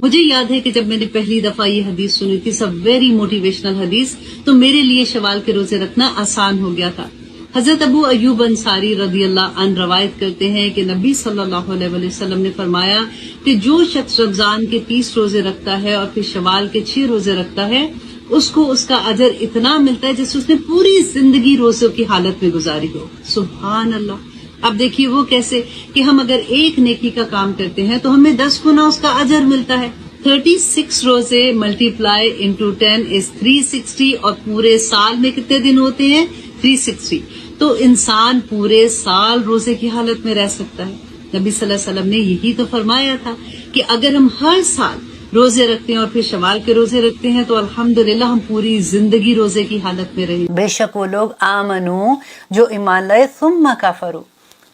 مجھے یاد ہے کہ جب میں نے پہلی دفعہ یہ حدیث سنی تھی، سب ویری موٹیویشنل حدیث، تو میرے لیے شوال کے روزے رکھنا آسان ہو گیا تھا۔ حضرت ابو ایوب انصاری رضی اللہ عنہ روایت کرتے ہیں کہ نبی صلی اللہ علیہ وسلم نے فرمایا کہ جو شخص رمضان کے 30 روزے رکھتا ہے اور پھر شوال کے 6 روزے رکھتا ہے، اس کو اس کا اجر اتنا ملتا ہے جیسے اس نے پوری زندگی روزوں کی حالت میں گزاری ہو۔ سبحان اللہ۔ اب دیکھیے وہ کیسے کہ ہم اگر ایک نیکی کا کام کرتے ہیں تو ہمیں 10 گنا اس کا اجر ملتا ہے۔ 36 روزے ملٹیپلائی انٹو 10 از 360، اور پورے سال میں کتنے دن ہوتے ہیں؟ 360۔ تو انسان پورے سال روزے کی حالت میں رہ سکتا ہے۔ نبی صلی اللہ علیہ وسلم نے یہی تو فرمایا تھا کہ اگر ہم ہر سال روزے رکھتے ہیں اور پھر شوال کے روزے رکھتے ہیں تو الحمدللہ ہم پوری زندگی روزے کی حالت میں رہیں۔ بے شک وہ لوگ آمنو جو ایمان لائے ثم کفروا،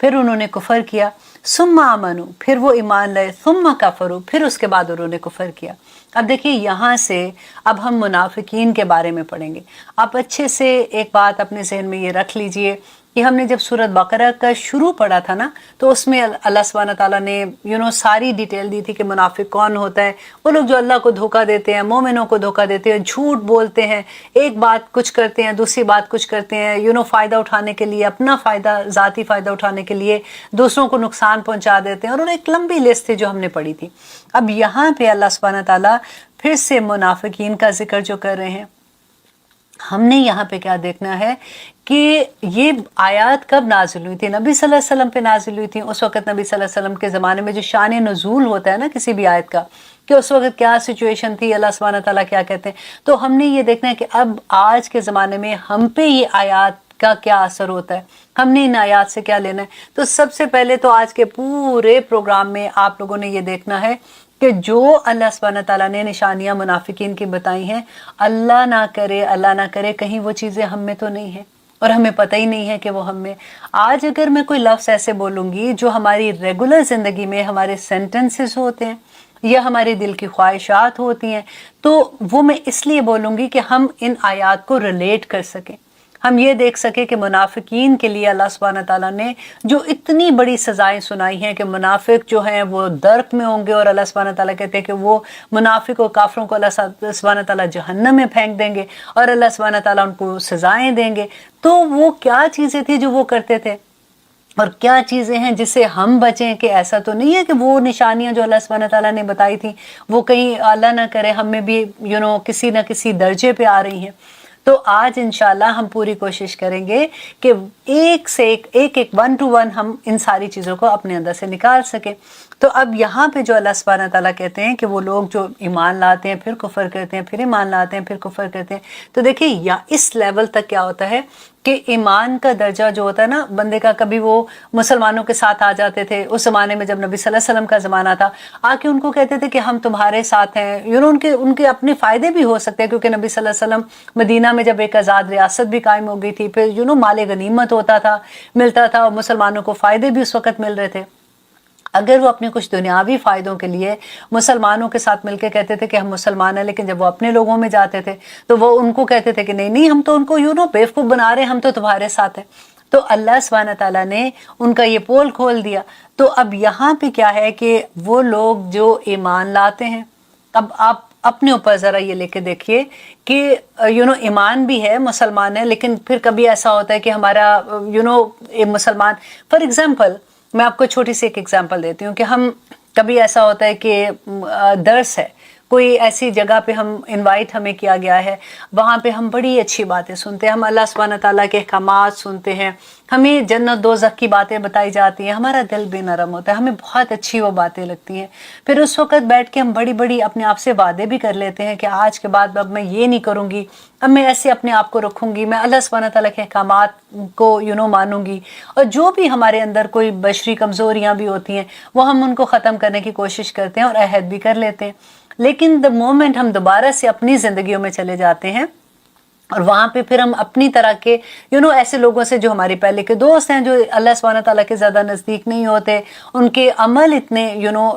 پھر انہوں نے کفر کیا، ثم آمنو پھر وہ ایمان لائے، ثم کفروا پھر اس کے بعد انہوں نے کفر کیا۔ اب دیکھیے یہاں سے اب ہم منافقین کے بارے میں پڑھیں گے۔ آپ اچھے سے ایک بات اپنے ذہن میں یہ رکھ لیجئے کہ ہم نے جب سورۃ بقرہ کا شروع پڑھا تھا نا، تو اس میں اللہ سبحانہ تعالیٰ نے ساری ڈیٹیل دی تھی کہ منافق کون ہوتا ہے۔ وہ لوگ جو اللہ کو دھوکہ دیتے ہیں، مومنوں کو دھوکہ دیتے ہیں، جھوٹ بولتے ہیں، ایک بات کچھ کرتے ہیں دوسری بات کچھ کرتے ہیں، فائدہ اٹھانے کے لیے، اپنا فائدہ، ذاتی فائدہ اٹھانے کے لیے دوسروں کو نقصان پہنچا دیتے ہیں، اور ایک لمبی لسٹ تھی جو ہم نے پڑھی تھی۔ اب یہاں پہ اللہ سبحانہ تعالیٰ پھر سے منافقین کا ذکر جو کر رہے ہیں، ہم نے یہاں پہ کیا دیکھنا ہے کہ یہ آیات کب نازل ہوئی تھی؟ نبی صلی اللہ علیہ وسلم پہ نازل ہوئی تھی۔ اس وقت نبی صلی اللہ علیہ وسلم کے زمانے میں جو شان نزول ہوتا ہے نا کسی بھی آیت کا، کہ اس وقت کیا سچویشن تھی، اللہ سبحانہ تعالیٰ کیا کہتے ہیں، تو ہم نے یہ دیکھنا ہے کہ اب آج کے زمانے میں ہم پہ یہ آیات کا کیا اثر ہوتا ہے، ہم نے ان آیات سے کیا لینا ہے۔ تو سب سے پہلے تو آج کے پورے پروگرام میں آپ لوگوں نے یہ دیکھنا ہے کہ جو اللہ سبحانہ تعالیٰ نے نشانیاں منافقین کی بتائی ہیں، اللہ نہ کرے کہیں وہ چیزیں ہم میں تو نہیں ہیں، اور ہمیں پتہ ہی نہیں ہے کہ وہ ہم میں۔ آج اگر میں کوئی لفظ ایسے بولوں گی جو ہماری ریگولر زندگی میں ہمارے سینٹنسز ہوتے ہیں یا ہمارے دل کی خواہشات ہوتی ہیں، تو وہ میں اس لیے بولوں گی کہ ہم ان آیات کو ریلیٹ کر سکیں، ہم یہ دیکھ سکے کہ منافقین کے لیے اللہ سبحانہ تعالیٰ نے جو اتنی بڑی سزائیں سنائی ہیں کہ منافق جو ہیں وہ درک میں ہوں گے، اور اللہ سبحانہ تعالیٰ کہتے ہیں کہ وہ منافق و کافروں کو اللہ سبحانہ تعالیٰ جہنم میں پھینک دیں گے، اور اللہ سبحانہ تعالیٰ ان کو سزائیں دیں گے۔ تو وہ کیا چیزیں تھیں جو وہ کرتے تھے، اور کیا چیزیں ہیں جس سے ہم بچیں؟ کہ ایسا تو نہیں ہے کہ وہ نشانیاں جو اللہ سبحانہ تعالیٰ نے بتائی تھیں وہ کہیں اللہ نہ کرے ہم میں بھی کسی نہ کسی درجے پہ آ رہی ہیں۔ تو آج انشاءاللہ ہم پوری کوشش کریں گے کہ ایک سے ایک 1 to 1 ہم ان ساری چیزوں کو اپنے اندر سے نکال سکیں۔ تو اب یہاں پہ جو اللہ سبحانہ تعالیٰ کہتے ہیں کہ وہ لوگ جو ایمان لاتے ہیں پھر کفر کرتے ہیں، پھر ایمان لاتے ہیں پھر کفر کرتے ہیں، تو دیکھیں یا اس لیول تک کیا ہوتا ہے کہ ایمان کا درجہ جو ہوتا ہے نا بندے کا، کبھی وہ مسلمانوں کے ساتھ آ جاتے تھے اس زمانے میں جب نبی صلی اللہ علیہ وسلم کا زمانہ تھا، آ کے ان کو کہتے تھے کہ ہم تمہارے ساتھ ہیں، ان کے اپنے فائدے بھی ہو سکتے ہیں، کیونکہ نبی صلی اللہ علیہ وسلم مدینہ میں جب ایک آزاد ریاست بھی قائم ہو گئی تھی، پھر مال غنیمت ہوتا تھا، ملتا تھا، اور مسلمانوں کو فائدے بھی اس وقت مل رہے تھے۔ اگر وہ اپنے کچھ دنیاوی فائدوں کے لیے مسلمانوں کے ساتھ مل کے کہتے تھے کہ ہم مسلمان ہیں، لیکن جب وہ اپنے لوگوں میں جاتے تھے تو وہ ان کو کہتے تھے کہ نہیں ہم تو ان کو بیوقوف بنا رہے ہیں، ہم تو تمہارے ساتھ ہیں۔ تو اللہ سبحانہ تعالیٰ نے ان کا یہ پول کھول دیا۔ تو اب یہاں پہ کیا ہے کہ وہ لوگ جو ایمان لاتے ہیں، اب آپ اپنے اوپر ذرا یہ لے کے دیکھیے کہ ایمان بھی ہے، مسلمان ہے، لیکن پھر کبھی ایسا ہوتا ہے کہ ہمارا مسلمان، فار ایگزامپل میں آپ کو چھوٹی سی ایک ایگزامپل دیتی ہوں کہ ہم کبھی ایسا ہوتا ہے کہ درس ہے، کوئی ایسی جگہ پہ ہم انوائٹ ہمیں کیا گیا ہے، وہاں پہ ہم بڑی اچھی باتیں سنتے ہیں، ہم اللہ سبحانہ تعالیٰ کے احکامات سنتے ہیں، ہمیں جنت دوزخ کی باتیں بتائی جاتی ہیں، ہمارا دل بھی نرم ہوتا ہے، ہمیں بہت اچھی وہ باتیں لگتی ہیں۔ پھر اس وقت بیٹھ کے ہم بڑی اپنے آپ سے وعدے بھی کر لیتے ہیں کہ آج کے بعد اب میں یہ نہیں کروں گی، اب میں ایسے اپنے آپ کو رکھوں گی، میں اللہ سبحانہ تعالیٰ کے احکامات کو مانوں گی، اور جو بھی ہمارے اندر کوئی بشری کمزوریاں بھی ہوتی ہیں وہ ہم ان کو ختم کرنے کی کوشش کرتے ہیں اور عہد بھی کر لیتے ہیں۔ لیکن the moment ہم دوبارہ سے اپنی زندگیوں میں چلے جاتے ہیں اور وہاں پہ پھر ہم اپنی طرح کے ایسے لوگوں سے جو ہمارے پہلے کے دوست ہیں جو اللہ سبحانہ تعالیٰ کے زیادہ نزدیک نہیں ہوتے، ان کے عمل اتنے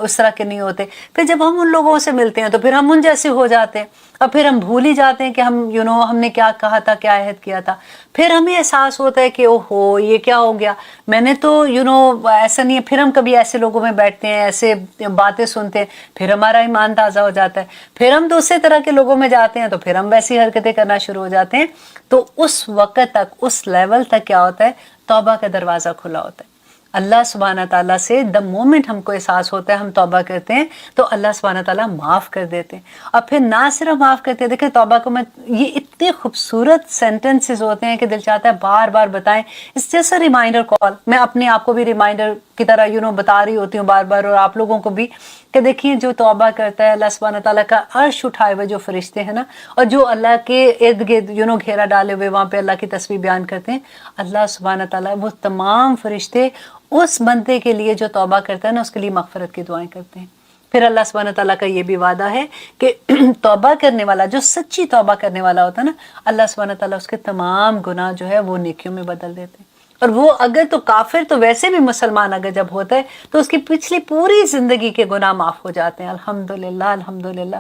اس طرح کے نہیں ہوتے، پھر جب ہم ان لوگوں سے ملتے ہیں تو پھر ہم ان جیسے ہو جاتے ہیں، اور پھر ہم بھول ہی جاتے ہیں کہ ہم ہم نے کیا کہا تھا، کیا عہد کیا تھا. پھر ہمیں احساس ہوتا ہے کہ اوہو یہ کیا ہو گیا، میں نے تو ایسا نہیں ہے. پھر ہم کبھی ایسے لوگوں میں بیٹھتے ہیں، ایسے باتیں سنتے ہیں، پھر ہمارا ایمان تازہ ہو جاتا ہے. پھر ہم دوسرے طرح کے لوگوں میں جاتے ہیں تو پھر ہم ویسی حرکتیں کرنا شروع ہو جاتے ہیں. تو اس وقت تک، اس لیول تک کیا ہوتا ہے، توبہ کا دروازہ کھلا ہوتا ہے. اللہ سبحانہ تعالیٰ سے دا مومنٹ ہم کو احساس ہوتا ہے ہم توبہ کرتے ہیں تو اللہ سبحانہ تعالیٰ معاف کر دیتے ہیں. اور پھر نہ صرف معاف کرتے ہیں، دیکھیں توبہ کو میں یہ اتنے خوبصورت سینٹنسز ہوتے ہیں کہ دل چاہتا ہے بار بار بتائیں. اس جیسا ریمائنڈر کال میں اپنے آپ کو بھی ریمائنڈر کی طرح بتا رہی ہوتی ہوں بار بار، اور آپ لوگوں کو بھی، کہ دیکھیے جو توبہ کرتا ہے اللہ سبحانہ تعالیٰ کا عرش اٹھائے ہوئے جو فرشتے ہیں نا، اور جو اللہ کے ارد گرد گھیرا ڈالے ہوئے وہاں پہ اللہ کی تسبیح بیان کرتے ہیں، اللہ سبحانہ تعالیٰ وہ تمام فرشتے اس بندے کے لیے جو توبہ کرتا ہے نا اس کے لیے مغفرت کی دعائیں کرتے ہیں. پھر اللہ سبحانہ تعالیٰ کا یہ بھی وعدہ ہے کہ توبہ کرنے والا، جو سچی توبہ کرنے والا ہوتا ہے نا، اللہ سبحانہ تعالیٰ اس کے تمام گناہ جو ہے وہ نیکیوں میں بدل دیتے ہیں. اور وہ اگر تو کافر تو ویسے بھی مسلمان اگر جب ہوتا ہے تو اس کی پچھلی پوری زندگی کے گناہ معاف ہو جاتے ہیں. الحمدللہ الحمدللہ.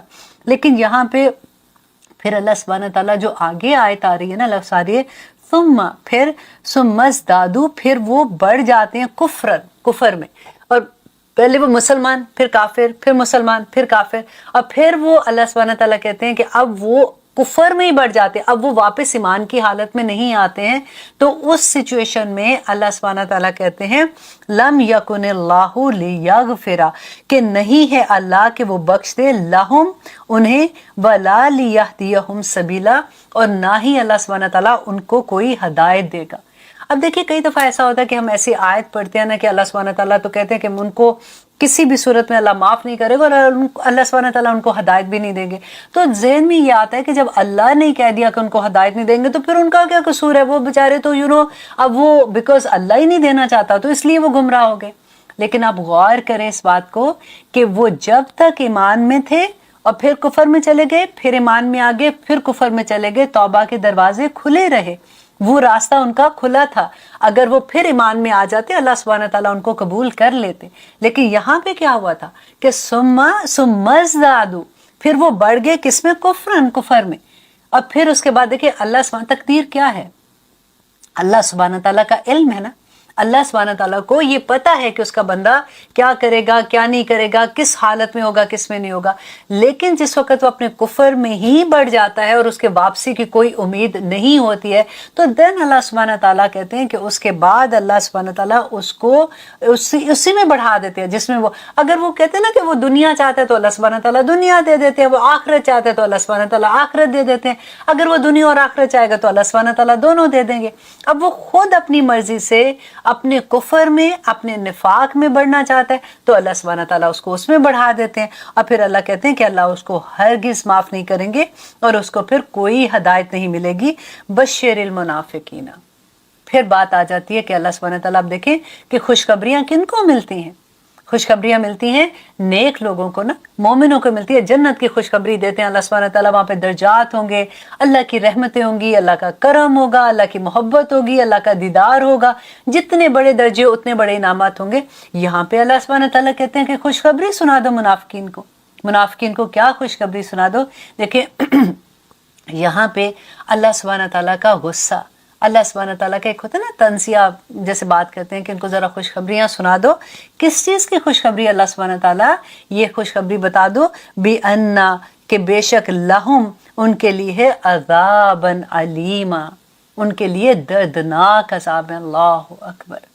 لیکن یہاں پہ پھر اللہ سبحانہ تعالیٰ جو آگے آیت آ رہی ہے نا، لفظ آ رہی ہے ثم، پھر ثم ازدادوا، پھر وہ بڑھ جاتے ہیں کفر میں. اور پہلے وہ مسلمان، پھر کافر، پھر مسلمان، پھر کافر، اور پھر وہ اللہ سبحانہ تعالیٰ کہتے ہیں کہ اب وہ کفر میں ہی بڑھ جاتے ہیں، اب وہ واپس ایمان کی حالت میں نہیں آتے ہیں. تو اس سچویشن میں اللہ سبحانہ تعالیٰ کہتے ہیں لم یکن اللہ لیغفر، کہ نہیں ہے اللہ کہ وہ بخش دے لہم انہیں، ولا لیہدیہم سبیلا، اور نہ ہی اللہ سبحانہ تعالیٰ ان کو کوئی ہدایت دے گا. اب دیکھیے کئی دفعہ ایسا ہوتا ہے کہ ہم ایسی آیت پڑھتے ہیں نا کہ اللہ سبحانہ تعالیٰ تو کہتے ہیں کہ ان کو کسی بھی صورت میں اللہ معاف نہیں کرے گا اور اللہ سبحانہ تعالیٰ ان کو ہدایت بھی نہیں دیں گے. تو ذہن میں یہ آتا ہے کہ جب اللہ نے کہہ دیا کہ ان کو ہدایت نہیں دیں گے تو پھر ان کا کیا قصور ہے؟ وہ بیچارے تو اب وہ بیکاز اللہ ہی نہیں دینا چاہتا تو اس لیے وہ گمراہ ہو گئے. لیکن آپ غور کریں اس بات کو کہ وہ جب تک ایمان میں تھے اور پھر کفر میں چلے گئے، پھر ایمان میں آگے، پھر کفر میں چلے گئے، توبہ کے دروازے کھلے رہے، وہ راستہ ان کا کھلا تھا. اگر وہ پھر ایمان میں آ جاتے اللہ سبحانہ تعالیٰ ان کو قبول کر لیتے. لیکن یہاں پہ کیا ہوا تھا کہ ثم ازدادوا، پھر وہ بڑھ گئے کس میں؟ کفر میں. اور پھر اس کے بعد دیکھیں اللہ سبحانہ تقدیر کیا ہے، اللہ سبحانہ تعالیٰ کا علم ہے نا. اللہ سبحانہ تعالیٰ کو یہ پتا ہے کہ اس کا بندہ کیا کرے گا، کیا نہیں کرے گا، کس حالت میں ہوگا، کس میں نہیں ہوگا. لیکن جس وقت وہ اپنے کفر میں ہی بڑھ جاتا ہے اور اس کے واپسی کی کوئی امید نہیں ہوتی ہے تو دین اللہ سبحانہ تعالیٰ کہتے ہیں کہ اس کے بعد اللہ سبحانہ تعالیٰ اس کو اسی میں بڑھا دیتے ہیں جس میں وہ، اگر وہ کہتے ہیں نا کہ وہ دنیا چاہتے ہیں تو اللہ سبحانہ تعالیٰ دنیا دے دیتے ہیں، وہ آخرت چاہتے ہیں تو اللہ سبحانہ تعالیٰ آخرت دے دیتے ہیں. اگر وہ دنیا اور آخرت چاہے گا تو اللہ سبحانہ تعالیٰ دونوں دے دیں گے. اب وہ خود اپنی مرضی سے اپنے کفر میں، اپنے نفاق میں بڑھنا چاہتا ہے تو اللہ سبحانہ تعالیٰ اس کو اس میں بڑھا دیتے ہیں. اور پھر اللہ کہتے ہیں کہ اللہ اس کو ہرگز معاف نہیں کریں گے اور اس کو پھر کوئی ہدایت نہیں ملے گی. بشر المنافقین. پھر بات آ جاتی ہے کہ اللہ سبحانہ تعالیٰ اب دیکھیں کہ خوشخبریاں کن کو ملتی ہیں؟ خوشخبریاں ملتی ہیں نیک لوگوں کو نا، مومنوں کو ملتی ہے. جنت کی خوشخبری دیتے ہیں اللہ سبحانہ تعالیٰ. وہاں پہ درجات ہوں گے، اللہ کی رحمتیں ہوں گی، اللہ کا کرم ہوگا، اللہ کی محبت ہوگی، اللہ کا دیدار ہوگا. جتنے بڑے درجے اتنے بڑے انعامات ہوں گے. یہاں پہ اللہ سبحانہ تعالیٰ کہتے ہیں کہ خوشخبری سنا دو منافقین کو. منافقین کو کیا خوشخبری سنا دو؟ دیکھیں یہاں پہ اللہ سبحانہ تعالیٰ کا غصہ، اللہ سبحانہ تعالیٰ کا ایک ہوتا ہے نا تنزیہ جیسے بات کرتے ہیں کہ ان کو ذرا خوشخبریاں سنا دو. کس چیز کی خوشخبری؟ اللہ سبحانہ تعالیٰ یہ خوشخبری بتا دو بِأَنَّ، کہ بے شک لہم ان کے لیے ہے عذابًا علیما، ان کے لیے دردناک عذاب ہے. اللہ اکبر.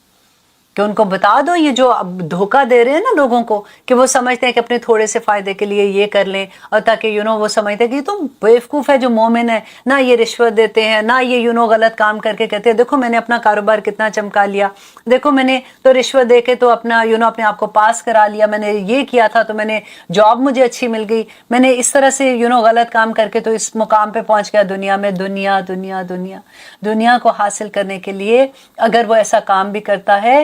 کہ ان کو بتا دو یہ جو اب دھوکہ دے رہے ہیں نا لوگوں کو کہ وہ سمجھتے ہیں کہ اپنے تھوڑے سے فائدے کے لیے یہ کر لیں، اور تاکہ وہ سمجھتے ہیں کہ تم بیوقوف ہے جو مومن ہے، نہ یہ رشوت دیتے ہیں، نہ یہ غلط کام کر کے کہتے ہیں دیکھو میں نے اپنا کاروبار کتنا چمکا لیا، دیکھو میں نے تو رشوت دے کے تو اپنا اپنے آپ کو پاس کرا لیا، میں نے یہ کیا تھا تو میں نے جاب مجھے اچھی مل گئی، میں نے اس طرح سے غلط کام کر کے تو اس مقام پہ پہنچ گیا دنیا میں. دنیا دنیا دنیا دنیا کو حاصل کرنے کے لیے اگر وہ ایسا کام بھی کرتا ہے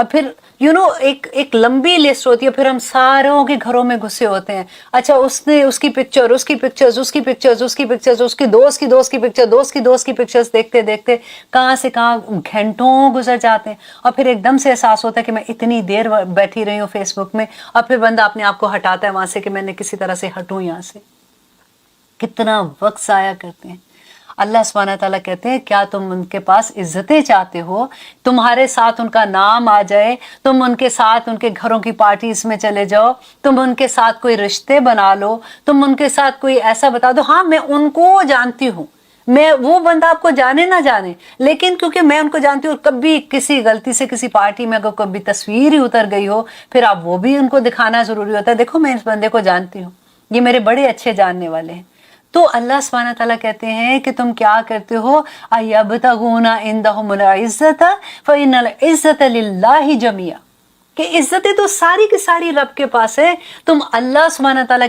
اور پھر ایک لمبی لسٹ ہوتی ہے، پھر ہم ساروں کے گھروں میں گھسے ہوتے ہیں، اچھا اس نے اس کی پکچر، اس کی پکچرز، اس کی پکچرز، اس کی پکچرز، اس کی دوست کی دوست کی پکچر، دوست کی دوست کی پکچرز دیکھتے دیکھتے کہاں سے کہاں گھنٹوں گزر جاتے ہیں، اور پھر ایک دم سے احساس ہوتا ہے کہ میں اتنی دیر بیٹھی رہی ہوں فیس بک میں، اور پھر بندہ اپنے آپ کو ہٹاتا ہے وہاں سے کہ میں نے کسی طرح سے ہٹوں یہاں سے. کتنا وقت ضائع کرتے ہیں. اللہ سبحانہ تعالیٰ کہتے ہیں کیا تم ان کے پاس عزتیں چاہتے ہو، تمہارے ساتھ ان کا نام آ جائے، تم ان کے ساتھ ان کے گھروں کی پارٹیز میں چلے جاؤ، تم ان کے ساتھ کوئی رشتے بنا لو، تم ان کے ساتھ کوئی ایسا بتا دو، ہاں میں ان کو جانتی ہوں، میں وہ بندہ آپ کو جانے نہ جانے، لیکن کیونکہ میں ان کو جانتی ہوں، کبھی کسی غلطی سے کسی پارٹی میں اگر کبھی تصویر ہی اتر گئی ہو، پھر آپ وہ بھی ان کو دکھانا ضروری ہوتا ہے، دیکھو میں اس بندے کو جانتی ہوں، یہ میرے بڑے اچھے جاننے والے ہیں. تو اللہ سبحانہ تعالیٰ کہتے ہیں کہ تم کیا کرتے ہو، اَيَبْتَغُونَ عِندَهُمُ الْعِزَّةَ فَإِنَّ الْعِزَّةَ لِلَّهِ جَمِيعًا، کہ عزتیں تو ساری کی ساری رب کے پاس ہے، تم اللہ سبحانہ تعالیٰ